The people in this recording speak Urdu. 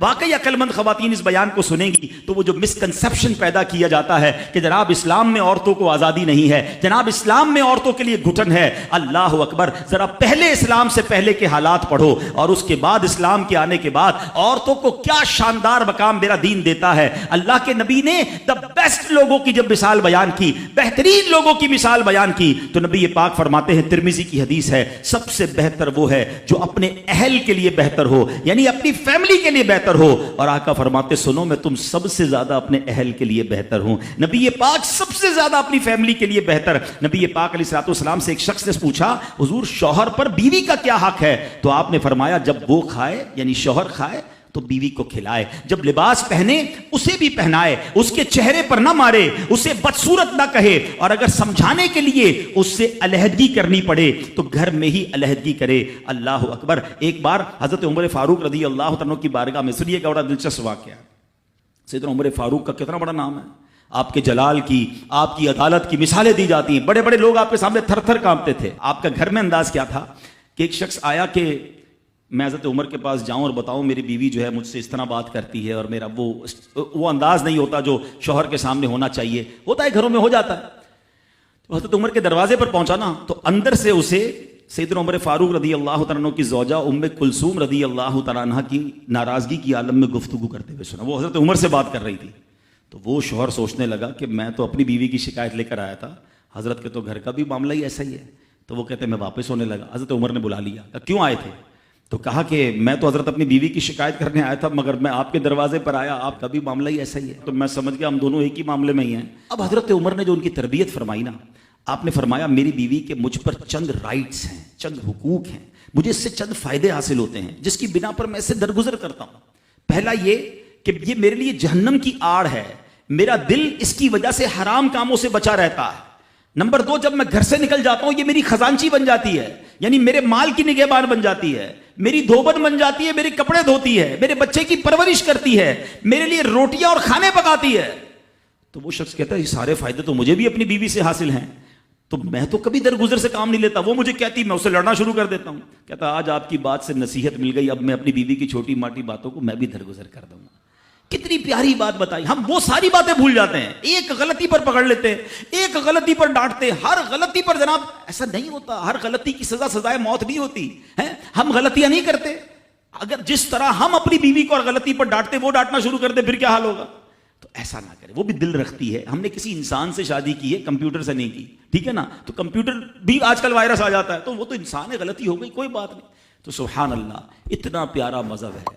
واقعی عقلمند خواتین اس بیان کو سنیں گی تو وہ جو مسکنسپشن پیدا کیا جاتا ہے کہ جناب اسلام میں عورتوں کو آزادی نہیں ہے، جناب اسلام میں عورتوں کے لیے گھٹن ہے، اللہ اکبر، ذرا پہلے اسلام سے پہلے کے حالات پڑھو اور اس کے بعد اسلام کے آنے کے بعد عورتوں کو کیا شاندار مقام میرا دین دیتا ہے۔ اللہ کے نبی نے دا بیسٹ لوگوں کی جب مثال بیان کی، بہترین لوگوں کی مثال بیان کی، تو نبی پاک فرماتے ہیں، ترمذی کی حدیث ہے، سب سے بہتر وہ ہے جو اپنے اہل کے لیے بہتر ہو، یعنی اپنی فیملی کے لیے بہتر ہو۔ اور آقا فرماتے سنو میں تم سب سے زیادہ اپنے اہل کے لیے بہتر ہوں۔ نبی پاک سب سے زیادہ اپنی فیملی کے لیے بہتر۔ نبی پاک علیہ الصلوۃ والسلام سے ایک شخص نے پوچھا، حضور شوہر پر بیوی کا کیا حق ہے؟ تو آپ نے فرمایا جب وہ کھائے یعنی شوہر کھائے تو بیوی کو کھلائے، جب لباس پہنے اسے بھی پہنائے، اس کے چہرے پر نہ مارے، اسے بدصورت نہ کہے، اور اگر سمجھانے کے لیے اس سے علیحدگی کرنی پڑے تو گھر میں ہی علیحدگی کرے۔ اللہ اکبر۔ ایک بار حضرت عمر فاروق رضی اللہ عنہ کی بارگاہ میں، سنیے گا بڑا دلچسپ واقعہ۔ سیدنا عمر فاروق کا کتنا بڑا نام ہے، آپ کے جلال کی، آپ کی عدالت کی مثالیں دی جاتی ہیں، بڑے بڑے لوگ آپ کے سامنے تھر تھر کانپتے تھے۔ آپ کا گھر میں انداز کیا تھا کہ ایک شخص آیا کہ میں حضرت عمر کے پاس جاؤں اور بتاؤں میری بیوی جو ہے مجھ سے اس طرح بات کرتی ہے، اور میرا وہ انداز نہیں ہوتا جو شوہر کے سامنے ہونا چاہیے، ہوتا ہے گھروں میں ہو جاتا ہے۔ تو حضرت عمر کے دروازے پر پہنچا نا تو اندر سے اسے سیدنا عمر فاروق رضی اللہ تعالیٰ عنہ کی زوجہ ام کلثوم رضی اللہ تعالیٰ عنہ کی ناراضگی کی عالم میں گفتگو کرتے ہوئے سنا۔ وہ حضرت عمر سے بات کر رہی تھی، تو وہ شوہر سوچنے لگا کہ میں تو اپنی بیوی کی شکایت لے کر آیا تھا، حضرت کے تو گھر کا بھی معاملہ ہی ایسا ہی ہے۔ تو وہ کہتے ہیں میں واپس ہونے لگا۔ حضرت عمر نے بلا لیا، کہا کیوں آئے تھے؟ تو کہا کہ میں تو حضرت اپنی بیوی کی شکایت کرنے آیا تھا، مگر میں آپ کے دروازے پر آیا، آپ کا بھی معاملہ ہی ایسا ہی ہے، تو میں سمجھ گیا ہم دونوں ایک ہی معاملے میں ہی ہیں۔ اب حضرت عمر نے جو ان کی تربیت فرمائی نا، آپ نے فرمایا میری بیوی کے مجھ پر چند رائٹس ہیں، چند حقوق ہیں، مجھے اس سے چند فائدے حاصل ہوتے ہیں جس کی بنا پر میں اس سے درگزر کرتا ہوں۔ پہلا یہ کہ یہ میرے لیے جہنم کی آڑ ہے، میرا دل اس کی وجہ سے حرام کاموں سے بچا رہتا ہے۔ نمبر دو، جب میں گھر سے نکل جاتا ہوں یہ میری خزانچی بن جاتی ہے، یعنی میرے مال کی نگہبان بن جاتی ہے، میری دھوبن بن جاتی ہے، میرے کپڑے دھوتی ہے، میرے بچے کی پرورش کرتی ہے، میرے لیے روٹیاں اور کھانے پکاتی ہے۔ تو وہ شخص کہتا ہے یہ سارے فائدے تو مجھے بھی اپنی بیوی سے حاصل ہیں، تو میں تو کبھی درگزر سے کام نہیں لیتا، وہ مجھے کہتی میں اسے لڑنا شروع کر دیتا ہوں۔ کہتا آج آپ کی بات سے نصیحت مل گئی، اب میں اپنی بیوی کی چھوٹی ماٹی باتوں کو میں بھی درگزر کر دوں گا۔ کتنی پیاری بات بتائی، ہم وہ ساری باتیں بھول جاتے ہیں، ایک غلطی پر پکڑ لیتے ہیں، ایک غلطی پر ڈانٹتے ہیں، ہر غلطی پر جناب ایسا نہیں ہوتا، ہر غلطی کی سزا سزائے موت نہیں ہوتی ہے، ہم غلطیاں نہیں کرتے۔ اگر جس طرح ہم اپنی بیوی کو اور غلطی پر ڈانٹتے وہ ڈانٹنا شروع کر دے پھر کیا حال ہوگا؟ تو ایسا نہ کرے، وہ بھی دل رکھتی ہے، ہم نے کسی انسان سے شادی کی ہے، کمپیوٹر سے نہیں کی، ٹھیک ہے نا؟ تو کمپیوٹر بھی آج کل وائرس آ جاتا ہے، تو وہ تو انسان ہے، غلطی ہو گئی کوئی بات نہیں۔ تو سبحان اللہ، اتنا پیارا مذہب ہے۔